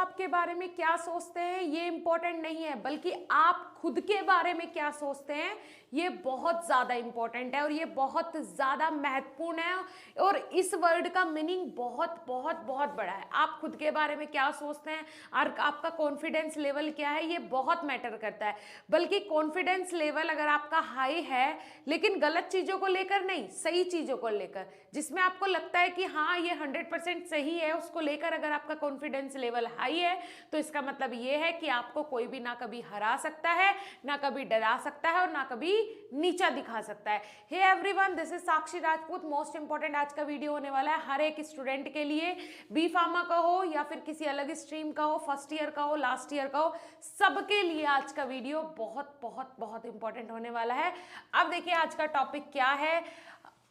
आपके बारे में क्या सोचते हैं ये इंपॉर्टेंट नहीं है, बल्कि आप खुद के बारे में क्या सोचते हैं ये बहुत ज्यादा इंपॉर्टेंट है और ये बहुत ज्यादा महत्वपूर्ण है। और इस वर्ड का मीनिंग बहुत बहुत बहुत बड़ा है। आप खुद के बारे में क्या सोचते हैं और आपका कॉन्फिडेंस लेवल क्या है ये बहुत मैटर करता है। बल्कि कॉन्फिडेंस लेवल अगर आपका हाई है, लेकिन गलत चीजों को लेकर नहीं, सही चीजों को लेकर, जिसमें आपको लगता है कि हाँ ये 100% सही है, उसको लेकर अगर आपका कॉन्फिडेंस लेवल हाई है तो इसका मतलब ये है कि आपको कोई भी ना कभी हरा सकता है, ना कभी डरा सकता है और ना कभी नीचा दिखा सकता है। Hey everyone, this is Sakshi Rajput. Most important आज का वीडियो होने वाला है हर एक स्टूडेंट के लिए, बी फार्मा का हो या फिर किसी अलग स्ट्रीम का हो, फर्स्ट ईयर का हो, लास्ट ईयर का हो, सबके लिए आज का वीडियो बहुत बहुत बहुत इंपॉर्टेंट होने वाला है। अब देखिए आज का टॉपिक क्या है,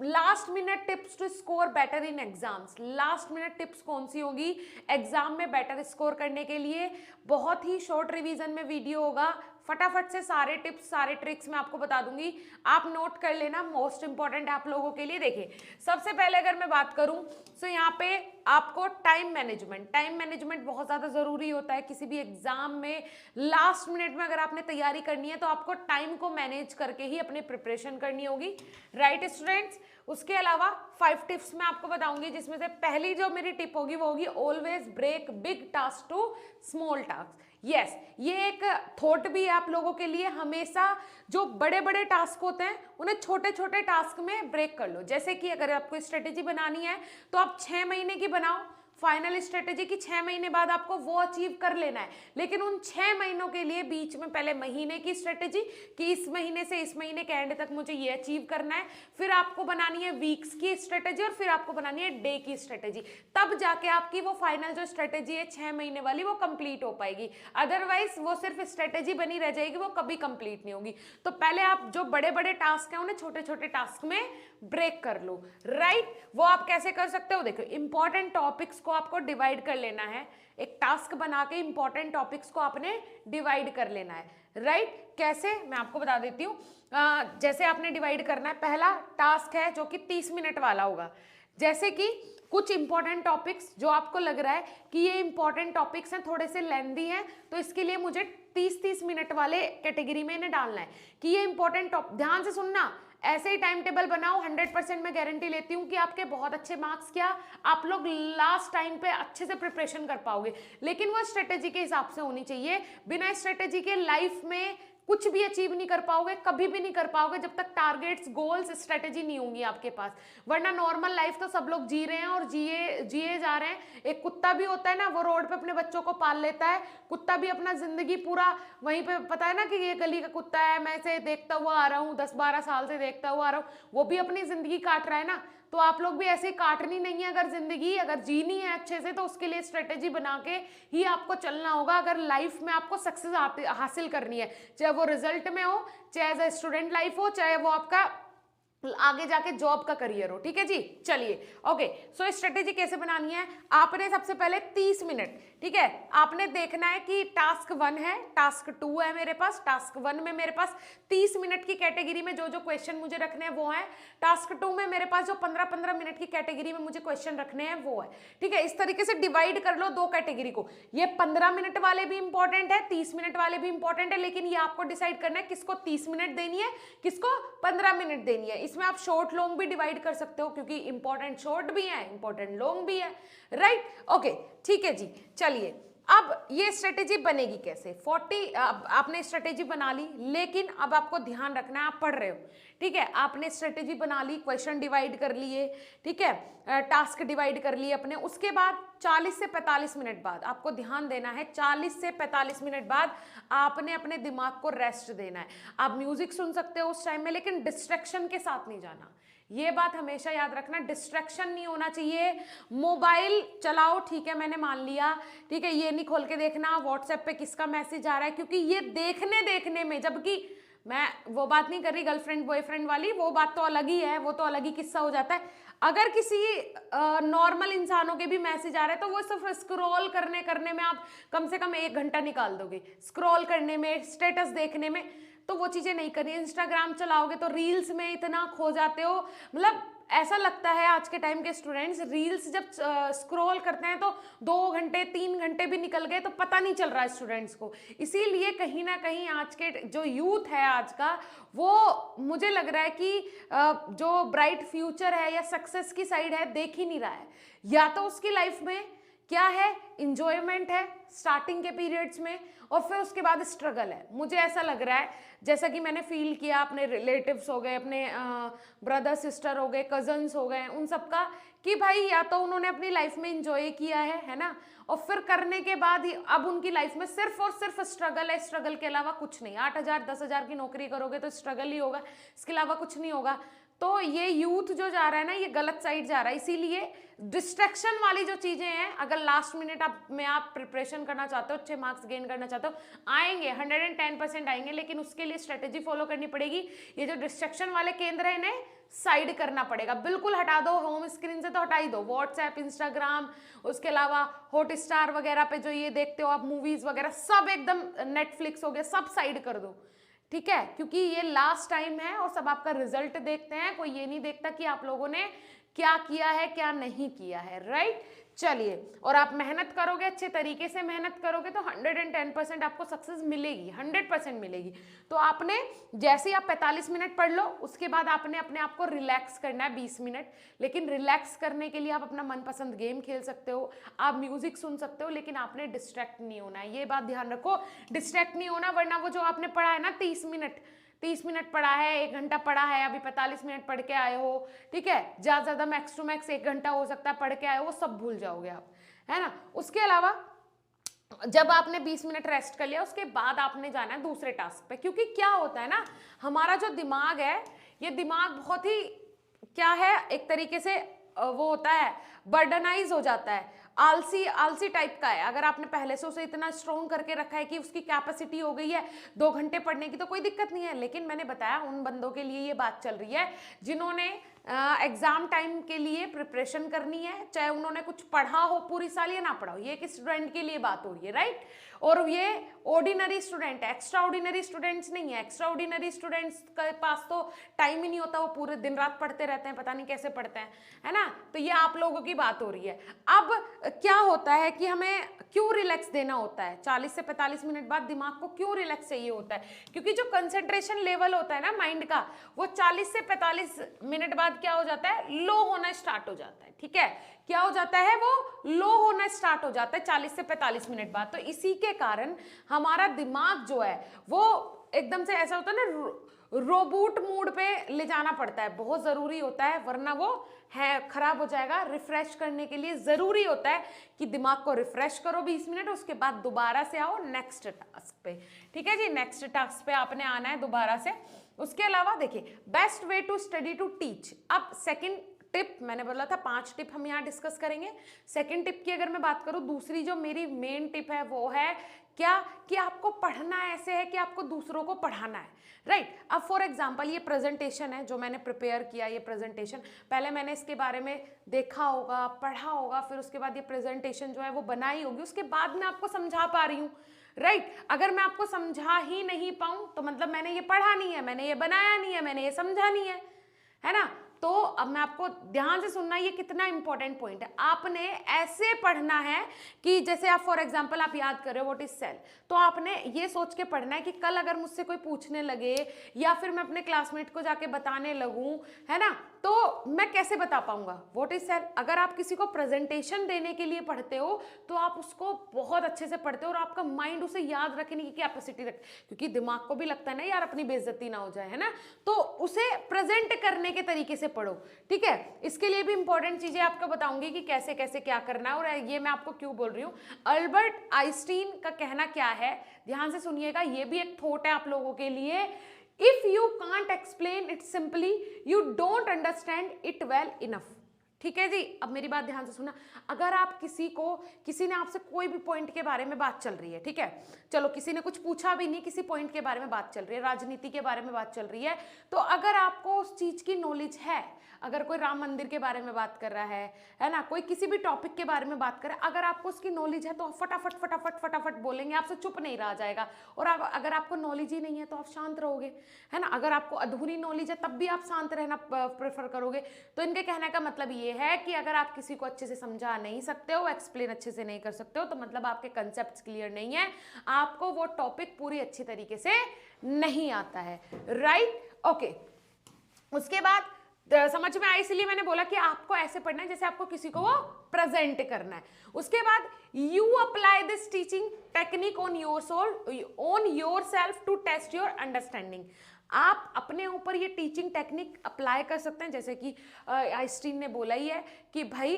last minute tips to score better in exams. Last minute tips कौन सी होगी एग्जाम में बेटर स्कोर करने के लिए। बहुत ही शॉर्ट रिवीजन में वीडियो होगा, फटाफट से सारे टिप्स सारे ट्रिक्स मैं आपको बता दूंगी, आप नोट कर लेना, मोस्ट इंपॉर्टेंट आप लोगों के लिए। देखिए सबसे पहले अगर मैं बात करूं तो यहाँ पे आपको टाइम मैनेजमेंट बहुत ज्यादा जरूरी होता है किसी भी एग्जाम में। लास्ट मिनट में अगर आपने तैयारी करनी है तो आपको टाइम को मैनेज करके ही अपनी प्रिपरेशन करनी होगी, राइट स्टूडेंट्स। उसके अलावा 5 टिप्स मैं आपको बताऊंगी, जिसमें से पहली जो मेरी टिप होगी वो होगी always break big task to small task. Yes, ये एक थॉट भी है आप लोगों के लिए, हमेशा जो बड़े बड़े टास्क होते हैं उन्हें छोटे छोटे टास्क में ब्रेक कर लो। जैसे कि अगर आपको स्ट्रेटेजी बनानी है तो आप 6 महीने की बनाओ, फाइनल स्ट्रेटेजी की 6 महीने बाद आपको वो अचीव कर लेना है। लेकिन उन 6 महीनों के लिए बीच में पहले महीने की स्ट्रेटेजी कि इस महीने से इस महीने के एंड तक मुझे ये अचीव करना है, फिर आपको बनानी है वीक्स की स्ट्रेटेजी और फिर आपको बनानी है डे की स्ट्रेटेजी। तब जाके आपकी वो फाइनल जो स्ट्रेटेजी है 6 महीने वाली वो कंप्लीट हो पाएगी। अदरवाइज वो सिर्फ स्ट्रेटेजी बनी रह जाएगी, वो कभी कंप्लीट नहीं होगी। तो पहले आप जो बड़े बड़े टास्क हैं उन्हें छोटे छोटे टास्क में ब्रेक कर लो, राइट। वो आप कैसे कर सकते हो, देखो इंपॉर्टेंट टॉपिक्स को आपको डिवाइड कर लेना है, एक टास्क बना के इंपॉर्टेंट टॉपिक्स को आपने डिवाइड कर लेना है, राइट। कैसे मैं आपको बता देती हूँ। जैसे आपने डिवाइड करना है, पहला टास्क है जो कि 30 मिनट वाला होगा। जैसे कि कुछ इंपॉर्टेंट टॉपिक्स जो आपको लग रहा है कि ये इंपॉर्टेंट टॉपिक्स हैं, थोड़े से लेंथी हैं, तो इसके लिए मुझे 30-30 मिनट वाले कैटेगरी में इन्हें डालना है कि ये इंपॉर्टेंट टॉपिक, ध्यान से सुनना, ऐसे ही टाइम टेबल बनाओ। 100% मैं गारंटी लेती हूँ कि आपके बहुत अच्छे मार्क्स, क्या आप लोग लास्ट टाइम पे अच्छे से प्रिपरेशन कर पाओगे। लेकिन वो स्ट्रेटेजी के हिसाब से होनी चाहिए, बिना स्ट्रेटेजी के लाइफ में कुछ भी अचीव नहीं कर पाओगे, कभी भी नहीं कर पाओगे जब तक टारगेट्स गोल्स स्ट्रेटेजी नहीं होंगी आपके पास। वरना नॉर्मल लाइफ तो सब लोग जी रहे हैं और जिए जा रहे हैं। एक कुत्ता भी होता है ना, वो रोड पे अपने बच्चों को पाल लेता है, कुत्ता भी अपना जिंदगी पूरा वहीं पे, पता है ना कि ये गली का कुत्ता है, मैं इसे देखता हुआ आ रहा हूँ, 10-12 साल से देखता हुआ आ रहा हूँ, वो भी अपनी जिंदगी काट रहा है ना। तो आप लोग भी ऐसे काटनी नहीं है, अगर जिंदगी अगर जीनी है अच्छे से तो उसके लिए स्ट्रेटेजी बना के ही आपको चलना होगा। अगर लाइफ में आपको सक्सेस हासिल करनी है, चाहे वो रिजल्ट में हो, चाहे एज ए स्टूडेंट लाइफ हो, चाहे वो आपका आगे जाके जॉब का करियर हो, ठीक है जी। चलिए ओके, सो स्ट्रेटेजी कैसे बनानी है, आपने सबसे पहले 30 मिनट, ठीक है, आपने देखना है कि टास्क 1 है, टास्क 2 है मेरे पास। टास्क 1 में मेरे पास 30 मिनट की कैटेगरी में जो जो क्वेश्चन मुझे रखने हैं वो है। टास्क 2 में मेरे पास जो 15-15 मिनट की कैटेगरी में मुझे क्वेश्चन रखने हैं वो है, ठीक है। इस तरीके से डिवाइड कर लो दो कैटेगरी को। ये 15 मिनट वाले भी इंपॉर्टेंट है, 30 मिनट वाले भी इंपॉर्टेंट है, लेकिन ये आपको डिसाइड करना है किसको 30 मिनट देनी है, किसको 15 मिनट देनी है। इसमें आप शॉर्ट लॉन्ग भी डिवाइड कर सकते हो, क्योंकि इंपॉर्टेंट शॉर्ट भी है, इंपॉर्टेंट लॉन्ग भी है, राइट। ओके ठीक है जी। चलिए अब ये स्ट्रेटेजी बनेगी कैसे। 40 आपने स्ट्रेटेजी बना ली, लेकिन अब आपको ध्यान रखना है, आप पढ़ रहे हो, ठीक है, आपने स्ट्रेटेजी बना ली, क्वेश्चन डिवाइड कर लिए, ठीक है, टास्क डिवाइड कर लिए अपने। उसके बाद 40 से 45 मिनट बाद आपको ध्यान देना है, 40 से 45 मिनट बाद आपने अपने दिमाग को रेस्ट देना है। आप म्यूजिक सुन सकते हो उस टाइम में, लेकिन डिस्ट्रैक्शन के साथ नहीं जाना। ये बात हमेशा याद रखना, डिस्ट्रैक्शन नहीं होना चाहिए। मोबाइल चलाओ, ठीक है, मैंने मान लिया, ठीक है, ये नहीं खोल के देखना व्हाट्सएप पे किसका मैसेज आ रहा है, क्योंकि ये देखने में, जबकि मैं वो बात नहीं कर रही गर्लफ्रेंड बॉयफ्रेंड वाली, वो बात तो अलग ही है, वो तो अलग ही किस्सा हो जाता है। अगर किसी नॉर्मल इंसानों के भी मैसेज आ रहे हैं तो वो सिर्फ स्क्रॉल करने में आप कम से कम 1 घंटा निकाल दोगे, स्क्रॉल करने में, स्टेटस देखने में, तो वो चीजें नहीं करनी। इंस्टाग्राम चलाओगे तो रील्स में इतना खो जाते हो, मतलब ऐसा लगता है आज के टाइम के स्टूडेंट्स रील्स जब स्क्रॉल करते हैं तो 2 घंटे 3 घंटे भी निकल गए तो पता नहीं चल रहा है स्टूडेंट्स को। इसीलिए कहीं ना कहीं आज के जो यूथ है आज का, वो मुझे लग रहा है कि जो ब्राइट फ्यूचर है या सक्सेस की साइड है देख ही नहीं रहा है। या तो उसकी लाइफ में क्या है, इंजॉयमेंट है स्टार्टिंग के पीरियड्स में, और फिर उसके बाद स्ट्रगल है। मुझे ऐसा लग रहा है, जैसा कि मैंने फील किया अपने रिलेटिव्स हो गए, अपने ब्रदर सिस्टर हो गए, कजन्स हो गए, उन सबका, कि भाई या तो उन्होंने अपनी लाइफ में इंजॉय किया है ना, और फिर करने के बाद ही अब उनकी लाइफ में सिर्फ और सिर्फ स्ट्रगल है, स्ट्रगल के अलावा कुछ नहीं। 8,000 10,000 की नौकरी करोगे तो स्ट्रगल ही होगा, इसके अलावा कुछ नहीं होगा। तो ये यूथ जो जा रहा है ना, ये गलत साइड जा रहा है। इसीलिए डिस्ट्रैक्शन वाली जो चीजें हैं, अगर लास्ट मिनट में आप प्रिपरेशन करना चाहते हो, अच्छे मार्क्स गेन करना चाहते हो, आएंगे 110% आएंगे, लेकिन उसके लिए स्ट्रेटेजी फॉलो करनी पड़ेगी। ये जो डिस्ट्रैक्शन वाले केंद्र है इन्हें साइड करना पड़ेगा, बिल्कुल हटा दो। होम स्क्रीन से तो हटा ही दो, व्हाट्सएप, इंस्टाग्राम, उसके अलावा हॉटस्टार वगैरह पे जो ये देखते हो आप मूवीज वगैरह, सब एकदम, नेटफ्लिक्स हो गया, सब साइड कर दो, ठीक है, क्योंकि ये लास्ट टाइम है और सब आपका रिजल्ट देखते हैं। कोई ये नहीं देखता कि आप लोगों ने क्या किया है क्या नहीं किया है, राइट। चलिए, और आप मेहनत करोगे, अच्छे तरीके से मेहनत करोगे तो 110% आपको सक्सेस मिलेगी, 100% मिलेगी। तो आपने जैसे ही आप 45 मिनट पढ़ लो, उसके बाद आपने अपने आप को रिलैक्स करना है 20 मिनट। लेकिन रिलैक्स करने के लिए आप अपना मनपसंद गेम खेल सकते हो, आप म्यूजिक सुन सकते हो, लेकिन आपने डिस्ट्रैक्ट नहीं होना है, ये बात ध्यान रखो। डिस्ट्रैक्ट नहीं होना, वरना वो जो आपने पढ़ा है ना 30 मिनट पढ़ा है, 1 घंटा पढ़ा है, अभी 45 मिनट पढ़ के आए हो, ठीक है, ज्यादा ज्यादा मैक्स टू मैक्स 1 घंटा हो सकता है पढ़ के आए हो, वो सब भूल जाओगे आप, है ना। उसके अलावा जब आपने 20 मिनट रेस्ट कर लिया, उसके बाद आपने जाना है दूसरे टास्क पे। क्योंकि क्या होता है ना, हमारा जो दिमाग है, ये दिमाग बहुत ही क्या है, एक तरीके से वो होता है, बर्डनाइज हो जाता है, आलसी टाइप का है। अगर आपने पहले से उसे इतना स्ट्रॉन्ग करके रखा है कि उसकी कैपेसिटी हो गई है 2 घंटे पढ़ने की, तो कोई दिक्कत नहीं है। लेकिन मैंने बताया उन बंदों के लिए ये बात चल रही है जिन्होंने एग्जाम टाइम के लिए प्रिपरेशन करनी है, चाहे उन्होंने कुछ पढ़ा हो पूरी साल या ना पढ़ा हो, ये एक स्टूडेंट के लिए बात हो रही है, राइट। और ये ऑर्डिनरी स्टूडेंट है, एक्स्ट्रा ऑर्डिनरी स्टूडेंट्स नहीं है। एक्स्ट्रा ऑर्डिनरी स्टूडेंट्स के पास तो टाइम ही नहीं होता, वो पूरे दिन रात पढ़ते रहते हैं, पता नहीं कैसे पढ़ते हैं, है ना। तो ये आप लोगों की बात हो रही है। अब क्या होता है कि हमें क्यों रिलैक्स देना होता है, 40 से 45 मिनट बाद दिमाग को क्यों रिलैक्स चाहिए होता है, क्योंकि जो कंसंट्रेशन लेवल होता है ना माइंड का, वो 40 से 45 मिनट बाद क्या हो जाता है, लो होना स्टार्ट हो जाता है, ठीक है। क्या हो जाता है, वो लो होना स्टार्ट हो जाता है 40 से 45 मिनट बाद। तो इसी के कारण हमारा दिमाग जो है वो एकदम से ऐसा होता है ना, रोबोट मोड पे ले जाना पड़ता है, बहुत जरूरी होता है, वरना वो है खराब हो जाएगा। रिफ्रेश करने के लिए जरूरी होता है कि दिमाग को रिफ्रेश करो 20 मिनट, उसके बाद दोबारा से आओ नेक्स्ट टास्क पे, ठीक है जी। नेक्स्ट टास्क पे आपने आना है दोबारा से। उसके अलावा देखिए, best way to study to teach. अब सेकंड टिप, मैंने बोला था 5 टिप हम यहाँ डिस्कस करेंगे। सेकंड टिप की अगर मैं बात करूँ, दूसरी जो मेरी मेन टिप है वो है क्या, कि आपको पढ़ना ऐसे है कि आपको दूसरों को पढ़ाना है, राइट। अब फॉर एग्जांपल ये प्रेजेंटेशन है जो मैंने प्रिपेयर किया, ये प्रेजेंटेशन पहले मैंने इसके बारे में देखा होगा, पढ़ा होगा, फिर उसके बाद ये प्रेजेंटेशन जो है वो बनाई होगी, उसके बाद मैं आपको समझा पा रही हूँ, राइट। अगर मैं आपको समझा ही नहीं पाऊँ तो मतलब मैंने ये पढ़ा नहीं है, मैंने ये बनाया नहीं है, मैंने ये समझा नहीं है ना। तो अब मैं आपको ध्यान से सुनना, ये कितना इंपॉर्टेंट पॉइंट है। आपने ऐसे पढ़ना है कि जैसे आप फॉर एग्जांपल आप याद कर रहे हो व्हाट इज सेल, तो आपने ये सोच के पढ़ना है कि कल अगर मुझसे कोई पूछने लगे या फिर मैं अपने क्लासमेट को जाके बताने लगूं, है ना, तो मैं कैसे बता पाऊंगा व्हाट इज सेल। अगर आप किसी को प्रेजेंटेशन देने के लिए पढ़ते हो तो आप उसको बहुत अच्छे से पढ़ते हो और आपका माइंड उसे याद रखने की कैपेसिटी रख, क्योंकि दिमाग को भी लगता है ना यार अपनी बेइज्जती ना हो जाए, है ना, तो उसे प्रेजेंट करने के तरीके से पढ़ो, ठीक है। इसके लिए भी इंपॉर्टेंट चीजें आपको बताऊंगी कि कैसे कैसे क्या करना है, और ये मैं आपको क्यों बोल रही हूँ। अल्बर्ट आइंस्टीन का कहना क्या है, ध्यान से सुनिएगा, ये भी एक थॉट है आप लोगों के लिए। If you can't explain it simply, you don't understand it well enough, ठीक है जी। अब मेरी बात ध्यान से सुना, अगर आप किसी ने आपसे कोई भी पॉइंट के बारे में बात चल रही है, ठीक है, चलो किसी ने कुछ पूछा भी नहीं, किसी पॉइंट के बारे में बात चल रही है, राजनीति के बारे में बात चल रही है, तो अगर आपको उस चीज की नॉलेज है, अगर कोई राम मंदिर के बारे में बात कर रहा है ना, कोई किसी भी टॉपिक के बारे में बात कर रहा है, अगर आपको उसकी नॉलेज है तो फटाफट फटाफट फटाफट बोलेंगे, आपसे चुप नहीं रहा जाएगा। और अगर आपको नॉलेज ही नहीं है तो आप शांत रहोगे, है ना। अगर आपको अधूरी नॉलेज है तब भी आप शांत रहना प्रेफर करोगे। तो इनके कहने का मतलब ये है कि अगर आप किसी को अच्छे से समझा नहीं सकते हो, एक्सप्लेन अच्छे से नहीं कर सकते हो, तो मतलब आपके कंसेप्ट क्लियर नहीं है, आपको वो टॉपिक पूरी अच्छी तरीके से नहीं आता है, राइट। ओके, उसके बाद समझ में आया, इसलिए मैंने बोला कि आपको ऐसे पढ़ना है जैसे आपको किसी को वो प्रेजेंट करना है। उसके बाद you apply this teaching technique on yourself to test your understanding. आप अपने ऊपर ये टीचिंग टेक्निक अप्लाई कर सकते हैं, जैसे कि आइंस्टीन ने बोला ही है कि भाई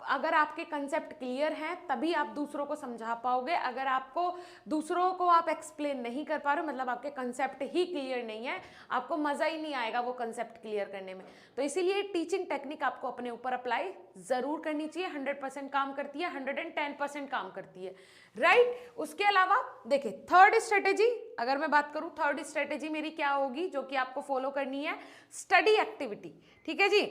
अगर आपके कंसेप्ट क्लियर हैं तभी आप दूसरों को समझा पाओगे, अगर आपको दूसरों को आप एक्सप्लेन नहीं कर पा रहे हो मतलब आपके कंसेप्ट ही क्लियर नहीं है, आपको मजा ही नहीं आएगा वो कंसेप्ट क्लियर करने में। तो इसीलिए टीचिंग टेक्निक आपको अपने ऊपर अप्लाई जरूर करनी चाहिए, 100% काम करती है, 110% काम करती है, राइट। उसके अलावा देखिए थर्ड स्ट्रेटेजी, अगर मैं बात करूं थर्ड स्ट्रेटेजी मेरी क्या होगी जो कि आपको फॉलो करनी है, स्टडी एक्टिविटी, ठीक है जी,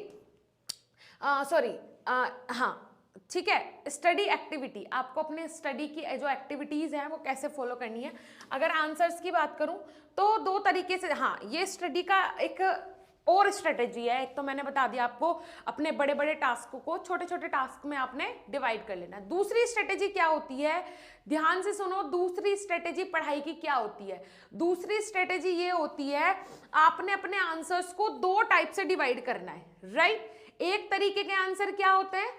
हाँ ठीक है, स्टडी एक्टिविटी आपको अपने स्टडी की जो एक्टिविटीज हैं वो कैसे फॉलो करनी है। अगर आंसर्स की बात करूं तो दो तरीके से, हाँ ये स्टडी का एक और स्ट्रेटेजी है। एक तो मैंने बता दिया आपको अपने बड़े बड़े टास्क को छोटे छोटे टास्क में आपने डिवाइड कर लेना है। दूसरी स्ट्रेटेजी क्या होती है, ध्यान से सुनो, दूसरी स्ट्रेटेजी पढ़ाई की क्या होती है। दूसरी स्ट्रेटेजी ये होती है आपने अपने आंसर्स को दो टाइप से डिवाइड करना है, राइट। एक तरीके के आंसर क्या होते हैं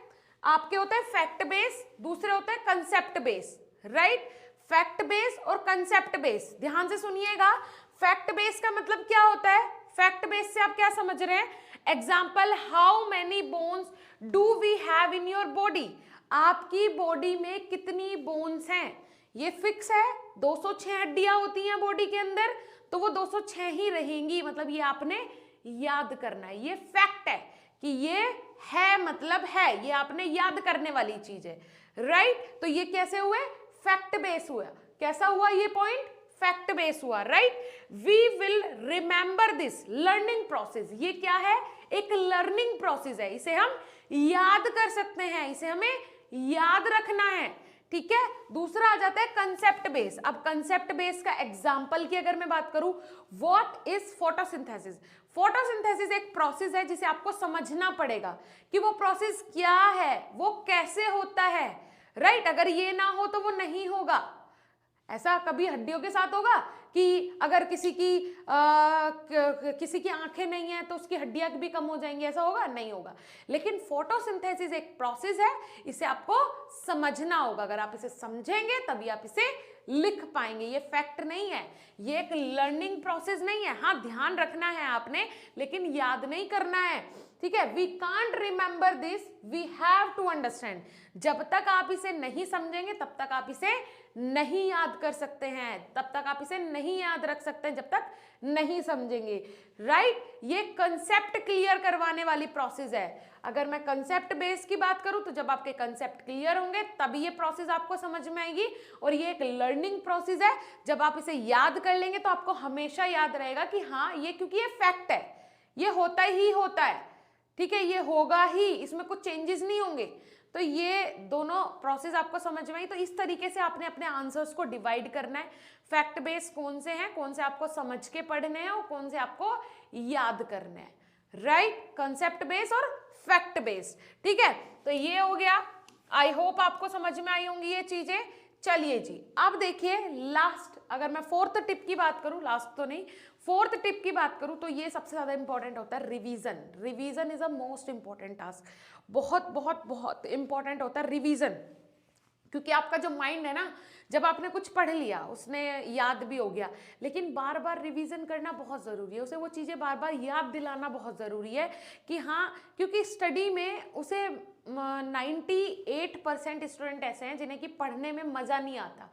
आपके, होते हैं फैक्ट बेस, दूसरे होते हैं concept base, right. Fact base और कंसेप्ट बेस, ध्यान से सुनिएगा। फैक्ट बेस का मतलब क्या होता है, फैक्ट बेस से आप क्या समझ रहे हैं, example how many bones do we have in your body, आपकी बॉडी में कितनी बोन्स हैं, ये फिक्स है, 206 हड्डियां होती हैं बॉडी के अंदर, तो वो 206 ही रहेंगी, मतलब ये आपने याद करना है, ये फैक्ट है कि ये है मतलब है, ये आपने याद करने वाली चीज है, राइट। तो ये कैसे हुए, फैक्ट बेस हुआ, कैसा हुआ ये पॉइंट, फैक्ट बेस हुआ, right. We will remember this learning process, ये क्या है, एक लर्निंग प्रोसेस है, इसे हम याद कर सकते हैं, इसे हमें याद रखना है, ठीक है। दूसरा आ जाता है कंसेप्ट बेस। अब कंसेप्ट बेस का एग्जांपल की अगर मैं बात करूं, व्हाट इज फोटोसिंथेसिस। फोटोसिंथेसिस एक प्रोसेस है जिसे आपको समझना पड़ेगा कि वो प्रोसेस क्या है, वो कैसे होता है, राइट। अगर ये ना हो तो वो नहीं होगा। ऐसा कभी हड्डियों के साथ होगा कि अगर किसी की आंखें नहीं है तो उसकी हड्डियां भी कम हो जाएंगी, ऐसा होगा, नहीं होगा। लेकिन फोटोसिंथेसिस एक प्रोसेस है, इसे आपको समझना होगा, अगर आप इसे समझेंगे तभी आप इसे लिख पाएंगे। ये फैक्ट नहीं है, ये एक लर्निंग प्रोसेस नहीं है, हाँ ध्यान रखना है आपने लेकिन याद नहीं करना है, ठीक है। We can't remember this, we have to understand. जब तक आप इसे नहीं समझेंगे तब तक आप इसे नहीं याद कर सकते हैं, तब तक आप इसे नहीं याद रख सकते हैं जब तक नहीं समझेंगे, राइट। ये कंसेप्ट क्लियर करवाने वाली प्रोसेस है। अगर मैं कंसेप्ट बेस की बात करूं तो जब आपके कंसेप्ट क्लियर होंगे तभी ये प्रोसेस आपको समझ में आएगी, और ये एक लर्निंग प्रोसेस है। जब आप इसे याद कर लेंगे तो आपको हमेशा याद रहेगा कि हाँ ये, क्योंकि ये फैक्ट है, ये होता ही होता है, ठीक है, ये होगा ही, इसमें कुछ चेंजेस नहीं होंगे। तो ये दोनों प्रोसेस आपको समझ में आई। तो इस तरीके से आपने अपने आंसर्स को डिवाइड करना है, फैक्ट बेस कौन से हैं, कौन से आपको समझ के पढ़ने हैं और कौन से आपको याद करने हैं, राइट। कंसेप्ट बेस और फैक्ट बेस, ठीक है। तो ये हो गया, आई होप आपको समझ में आई होंगी ये चीजें। चलिए जी, अब देखिए लास्ट, अगर मैं फोर्थ टिप की बात करूं, लास्ट तो नहीं, फोर्थ टिप की बात करूं तो ये सबसे ज्यादा इंपॉर्टेंट होता है revision. Revision is a most important task, बहुत बहुत बहुत इंपॉर्टेंट होता है रिवीजन, क्योंकि आपका जो माइंड है ना, जब आपने कुछ पढ़ लिया उसने याद भी हो गया, लेकिन बार बार रिवीजन करना बहुत ज़रूरी है, उसे वो चीज़ें बार बार याद दिलाना बहुत ज़रूरी है कि हाँ, क्योंकि स्टडी में उसे 98% स्टूडेंट ऐसे हैं जिन्हें कि पढ़ने में मज़ा नहीं आता,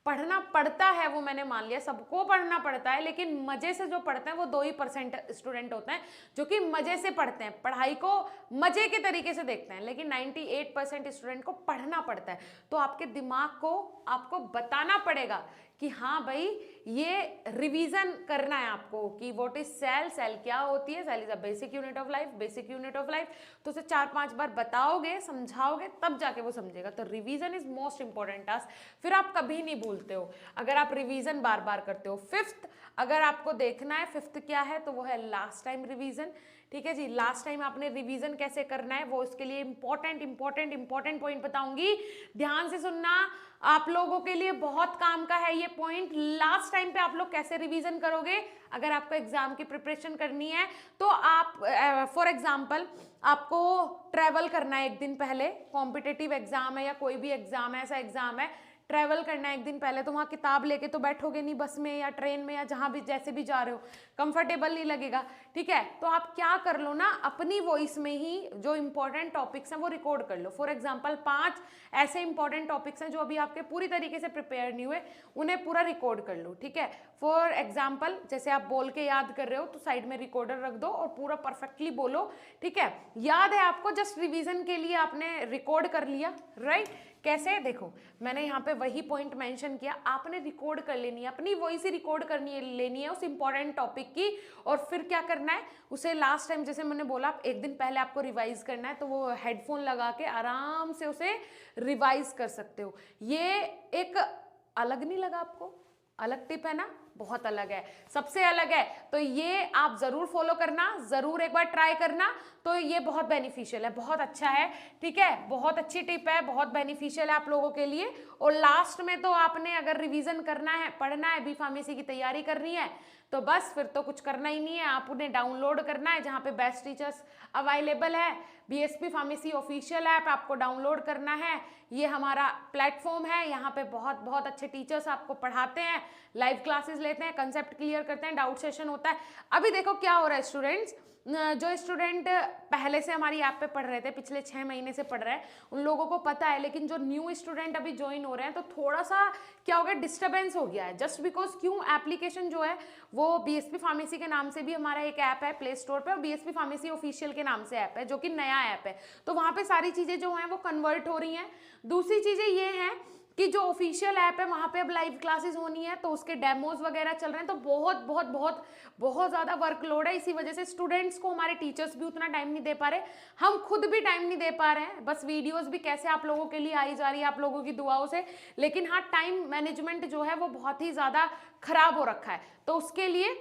पढ़ना पड़ता है वो मैंने मान लिया, सबको पढ़ना पड़ता है, लेकिन मजे से जो पढ़ते हैं वो 2% स्टूडेंट होते हैं जो कि मजे से पढ़ते हैं, पढ़ाई को मजे के तरीके से देखते हैं, लेकिन 98% स्टूडेंट को पढ़ना पड़ता है। तो आपके दिमाग को आपको बताना पड़ेगा कि हाँ भाई ये रिवीजन करना है आपको कि व्हाट इज सेल, सेल क्या होती है, cell is a basic unit of life, basic unit of life. तो उसे 4-5 बार बताओगे, समझाओगे, तब जाके वो समझेगा। तो revision is most important task, फिर आप कभी नहीं भूलते हो अगर आप रिवीजन बार बार करते हो। फिफ्थ अगर आपको देखना है फिफ्थ क्या है, तो वो है लास्ट टाइम रिवीजन। ठीक है जी, लास्ट टाइम आपने रिवीजन कैसे करना है वो इसके लिए इंपॉर्टेंट पॉइंट बताऊंगी, ध्यान से सुनना, आप लोगों के लिए बहुत काम का है ये पॉइंट। लास्ट टाइम पे आप लोग कैसे रिवीजन करोगे अगर आपको एग्जाम की प्रिपरेशन करनी है, तो आप फॉर एग्जांपल आपको ट्रैवल करना है एक दिन पहले, कॉम्पिटिटिव एग्जाम है या कोई भी एग्जाम है, ऐसा एग्जाम है, ट्रैवल करना है एक दिन पहले, तो वहाँ किताब लेके तो बैठोगे नहीं बस में या ट्रेन में या जहाँ भी जैसे भी जा रहे हो, कंफर्टेबल नहीं लगेगा। ठीक है, तो आप क्या कर लो ना, अपनी वॉइस में ही जो इंपॉर्टेंट टॉपिक्स हैं वो रिकॉर्ड कर लो। फॉर एग्जांपल 5 ऐसे इंपॉर्टेंट टॉपिक्स हैं जो अभी आपके पूरी तरीके से प्रिपेयर नहीं हुए, उन्हें पूरा रिकॉर्ड कर लो। ठीक है, फॉर एग्जाम्पल जैसे आप बोल के याद कर रहे हो तो साइड में रिकॉर्डर रख दो और पूरा परफेक्टली बोलो। ठीक है, याद है आपको, जस्ट रिवीजन के लिए आपने रिकॉर्ड कर लिया, राइट। कैसे, देखो मैंने यहाँ पे वही पॉइंट मेंशन किया, आपने रिकॉर्ड कर लेनी है, अपनी वॉइस ही रिकॉर्ड करनी है, लेनी है उस इंपॉर्टेंट टॉपिक की, और फिर क्या करना है उसे लास्ट टाइम जैसे मैंने बोला आप एक दिन पहले आपको रिवाइज करना है, तो वो हेडफोन लगा के आराम से उसे रिवाइज कर सकते हो। ये एक अलग नहीं लगा आपको, अलग टिप है ना, बहुत अलग है, सबसे अलग है, तो ये आप जरूर फॉलो करना, जरूर एक बार ट्राई करना, तो ये बहुत बेनिफिशियल है, बहुत अच्छा है। ठीक है, बहुत अच्छी टिप है, बहुत बेनिफिशियल है आप लोगों के लिए। और लास्ट में तो आपने अगर रिवीजन करना है, पढ़ना है, बी फार्मेसी की तैयारी करनी है, तो बस फिर तो कुछ करना ही नहीं है, आप उन्हें डाउनलोड करना है, जहाँ पे बेस्ट टीचर्स अवेलेबल है, बीएसपी फार्मेसी ऑफिशियल ऐप आपको डाउनलोड करना है। ये हमारा प्लेटफॉर्म है, यहाँ पे बहुत बहुत अच्छे टीचर्स आपको पढ़ाते हैं, लाइव क्लासेस लेते हैं, कंसेप्ट क्लियर करते हैं, डाउट सेशन होता है। अभी देखो क्या हो रहा है स्टूडेंट्स, जो स्टूडेंट पहले से हमारी ऐप पे पढ़ रहे थे, पिछले 6 महीने से पढ़ रहे हैं, उन लोगों को पता है, लेकिन जो न्यू स्टूडेंट अभी ज्वाइन हो रहे हैं तो थोड़ा सा क्या हो गया, डिस्टर्बेंस हो गया है, जस्ट बिकॉज क्यों, एप्लीकेशन जो है वो बीएसपी फार्मेसी के नाम से भी हमारा एक ऐप है प्ले स्टोर पे, और बीएसपी फार्मेसी ऑफिशियल के नाम से ऐप है जो कि नया ऐप है, तो वहाँ पे सारी चीज़ें जो हैं वो कन्वर्ट हो रही हैं। दूसरी चीज़ें ये हैं कि जो ऑफिशियल ऐप है वहाँ पे अब लाइव क्लासेस होनी है, तो उसके डेमोज वगैरह चल रहे हैं, तो बहुत बहुत बहुत बहुत ज़्यादा वर्कलोड है, इसी वजह से स्टूडेंट्स को हमारे टीचर्स भी उतना टाइम नहीं दे पा रहे, हम खुद भी टाइम नहीं दे पा रहे हैं, बस वीडियोस भी कैसे आप लोगों के लिए आई जा रही है आप लोगों की दुआओं से, लेकिन हाँ टाइम मैनेजमेंट जो है वो बहुत ही ज़्यादा खराब हो रखा है, तो उसके लिए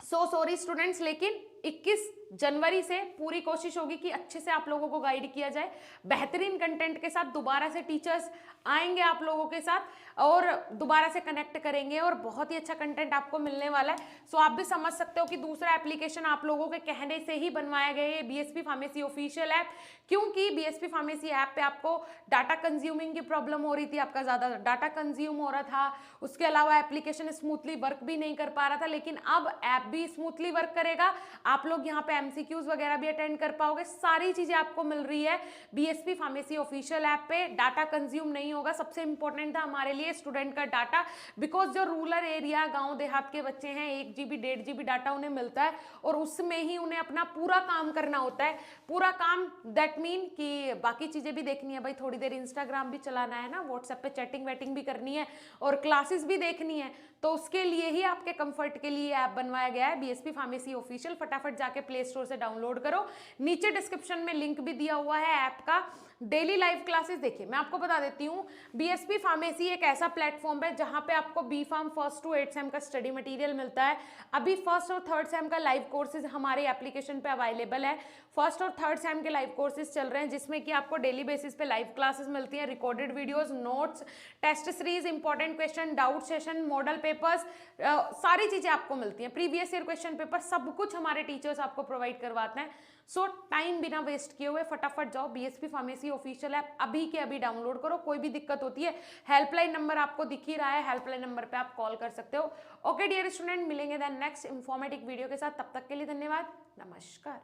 सो सॉरी स्टूडेंट्स, लेकिन 21 जनवरी से पूरी कोशिश होगी कि अच्छे से आप लोगों को गाइड किया जाए, बेहतरीन कंटेंट के साथ दोबारा से टीचर्स आएंगे आप लोगों के साथ और दोबारा से कनेक्ट करेंगे और बहुत ही अच्छा कंटेंट आपको मिलने वाला है। सो आप भी समझ सकते हो कि दूसरा एप्लीकेशन आप लोगों के कहने से ही बनवाया गया है, बीएसपी फार्मेसी ऑफिशियल ऐप, क्योंकि बीएसपी फार्मेसी ऐप पे आपको डाटा कंज्यूमिंग की प्रॉब्लम हो रही थी, आपका ज़्यादा डाटा कंज्यूम हो रहा था, उसके अलावा एप्लीकेशन स्मूथली वर्क भी नहीं कर पा रहा था, लेकिन अब ऐप भी स्मूथली वर्क करेगा, आप लोग यहाँ पे एमसीक्यूज वगैरह भी अटेंड कर पाओगे, सारी चीजें आपको मिल रही है बीएसपी फार्मेसी ऑफिशियल ऐप पे, डाटा कंज्यूम नहीं होगा, सबसे इंपॉर्टेंट था हमारे लिए स्टूडेंट का डाटा, बिकॉज जो रूरल एरिया गांव देहात के बच्चे हैं 1 GB 1.5 GB डाटा उन्हें मिलता है और उसमें ही उन्हें अपना पूरा काम करना होता है, पूरा काम दैट मीन कि बाकी चीजें भी देखनी है भाई, थोड़ी देर इंस्टाग्राम भी चलाना है ना, व्हाट्सएप पे चैटिंग वैटिंग भी करनी है और क्लासेस भी देखनी है, तो उसके लिए ही आपके कंफर्ट के लिए ऐप बनवाया गया है बीएसपी फार्मेसी ऑफिशियल, फटाफट जाके प्ले स्टोर से डाउनलोड करो, नीचे डिस्क्रिप्शन में लिंक भी दिया हुआ है ऐप का। डेली लाइव क्लासेस देखिए मैं आपको बता देती हूँ, बीएसपी फार्मेसी एक ऐसा प्लेटफॉर्म है जहां पे आपको B pharm 1st to 8th sem का स्टडी मटेरियल मिलता है, अभी 1st और 3rd सेम का लाइव कोर्सेज हमारे एप्लीकेशन पे अवेलेबल है, 1st और 3rd सेम के लाइव कोर्सेज चल रहे हैं जिसमें कि आपको डेली बेसिस पे लाइव क्लासेस मिलती हैं, recorded videos, notes, test series, important question, doubt session, model papers, सारी चीजें आपको मिलती हैं, प्रीवियस ईयर क्वेश्चन पेपर, सब कुछ हमारे टीचर्स आपको प्रोवाइड करवाते हैं। सो टाइम बिना वेस्ट किए हुए फटाफट जाओ बीएसपी फार्मेसी ऑफिशियल ऐप अभी के अभी डाउनलोड करो, कोई भी दिक्कत होती है हेल्पलाइन नंबर आपको दिख ही रहा है, हेल्पलाइन नंबर पे आप कॉल कर सकते हो। ओके डियर स्टूडेंट, मिलेंगे देन नेक्स्ट इंफॉर्मेटिव वीडियो के साथ, तब तक के लिए धन्यवाद, नमस्कार।